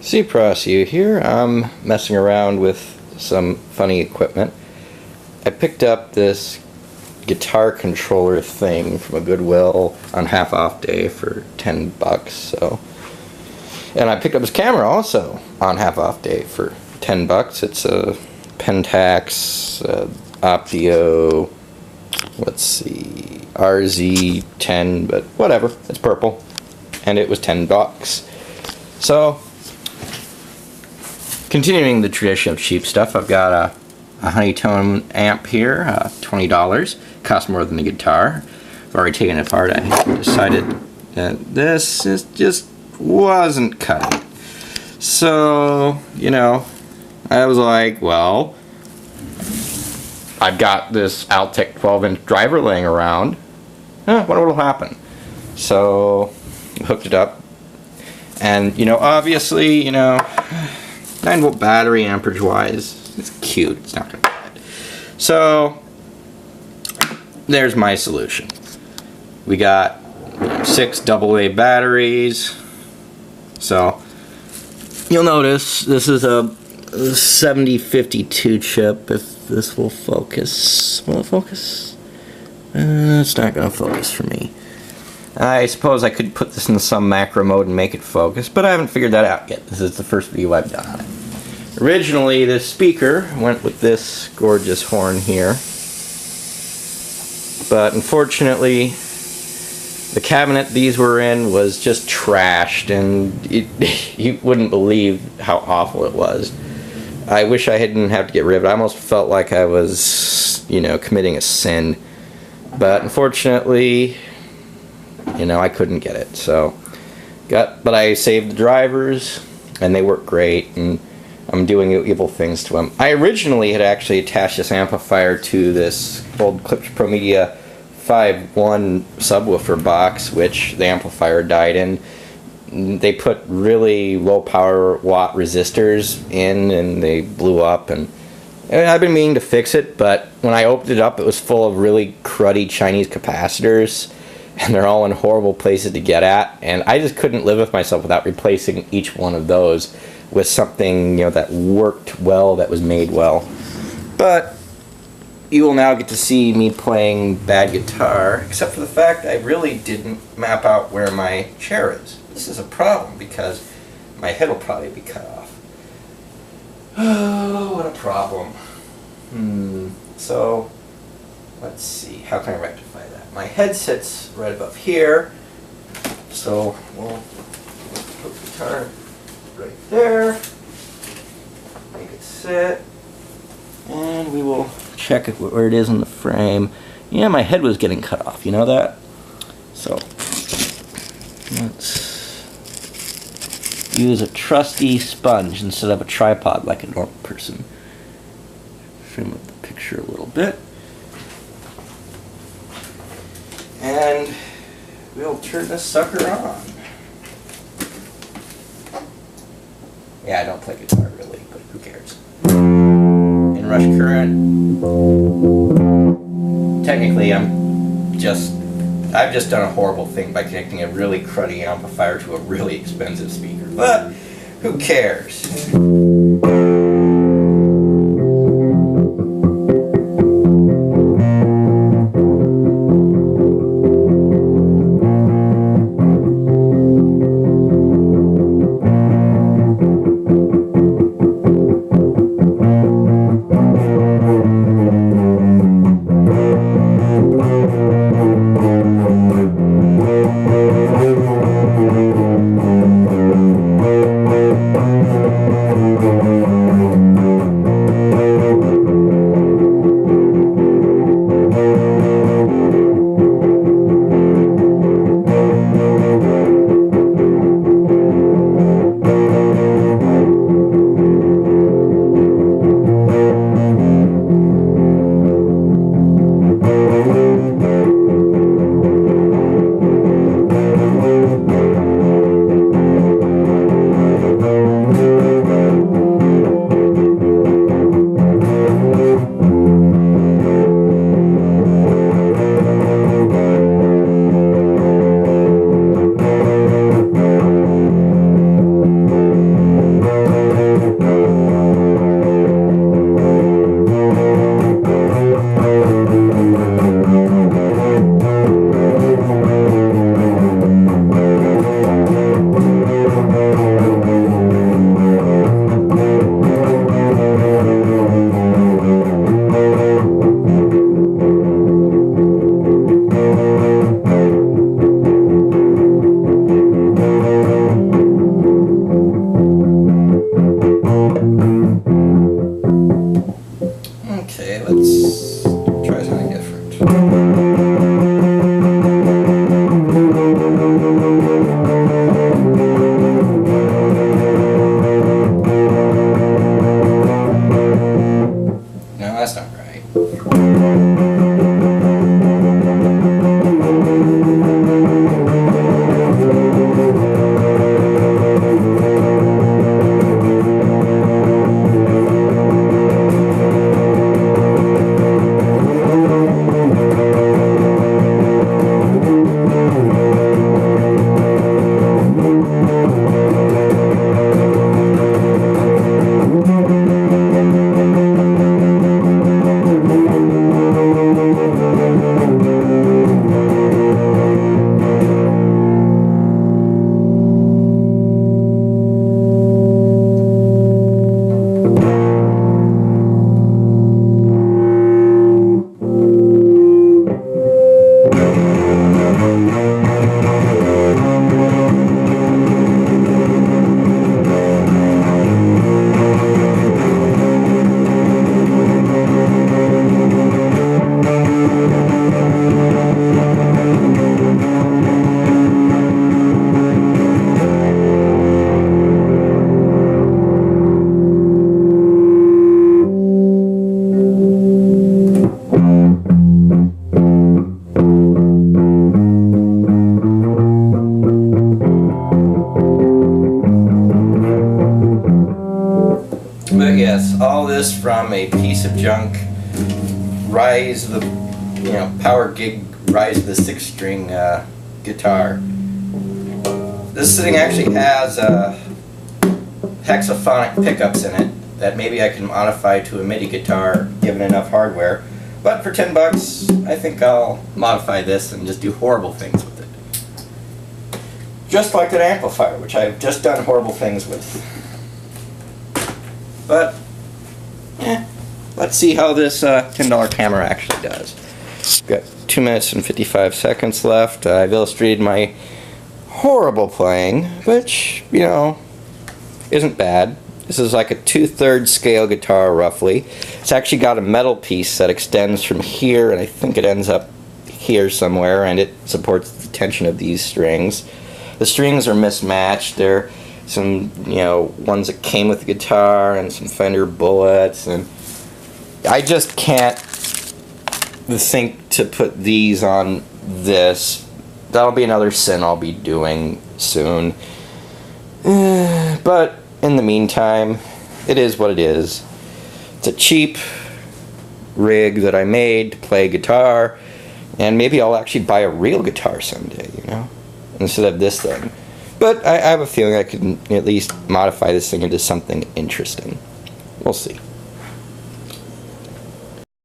CProsu here. I'm messing around with some funny equipment. I picked up this guitar controller thing from a Goodwill on half off day for $10. And I picked up this camera also on half off day for $10. It's a Pentax Optio, let's see, RZ10, but whatever, it's purple, and it was $10. So continuing the tradition of cheap stuff, I've got a Honeytone amp here, $20. Cost more than the guitar. I've already taken it apart. I decided that this just wasn't cutting. So, I was like, well, I've got this Altec 12-inch driver laying around. Wonder what'll happen. So, hooked it up. And, obviously, 9-volt battery amperage wise, it's cute. It's not going to be bad. So, there's my solution. We got 6 AA batteries. So, you'll notice this is a 7052 chip. If this will focus. Will it focus? It's not going to focus for me. I suppose I could put this in some macro mode and make it focus, but I haven't figured that out yet. This is the first video I've done on it. Originally, this speaker went with this gorgeous horn here, but unfortunately, the cabinet these were in was just trashed, and you wouldn't believe how awful it was. I wish I didn't have to get rid of it. I almost felt like I was, committing a sin, but unfortunately, I couldn't get it. So, but I saved the drivers, and they work great, and I'm doing evil things to them. I originally had actually attached this amplifier to this old Klipsch Pro Media 5.1 subwoofer box, which the amplifier died in. They put really low power watt resistors in, and they blew up, and I've been meaning to fix it, but when I opened it up, it was full of really cruddy Chinese capacitors, and they're all in horrible places to get at, and I just couldn't live with myself without replacing each one of those with something that worked well, that was made well. But you will now get to see me playing bad guitar, except for the fact I really didn't map out where my chair is. This is a problem because my head will probably be cut off. Oh, what a problem. So, let's see, how can I rectify that? My head sits right above here, so we'll put the guitar right there, make it sit, and we will check where it is in the frame. Yeah, my head was getting cut off, you know that? So, let's use a trusty sponge instead of a tripod like a normal person. Trim up the picture a little bit. And we'll turn this sucker on. Yeah, I don't play guitar really, but who cares? Inrush current. Technically, I've just done a horrible thing by connecting a really cruddy amplifier to a really expensive speaker, but who cares? But yes, all this from a piece of junk Rise the, Power Gig Rise the 6-string guitar. This thing actually has hexaphonic pickups in it that maybe I can modify to a MIDI guitar given enough hardware. But for $10, I think I'll modify this and just do horrible things with it. Just like that amplifier, which I've just done horrible things with. But, let's see how this $10 camera actually does. Got 2 minutes and 55 seconds left. I've illustrated my horrible playing, which, isn't bad. This is like a 2/3 scale guitar, roughly. It's actually got a metal piece that extends from here, and I think it ends up here somewhere, and it supports the tension of these strings. The strings are mismatched. They're some, ones that came with the guitar, and some Fender Bullets, and I just can't think to put these on this. That'll be another sin I'll be doing soon. But in the meantime, it is what it is. It's a cheap rig that I made to play guitar, and maybe I'll actually buy a real guitar someday, instead of this thing. But I have a feeling I can at least modify this thing into something interesting. We'll see.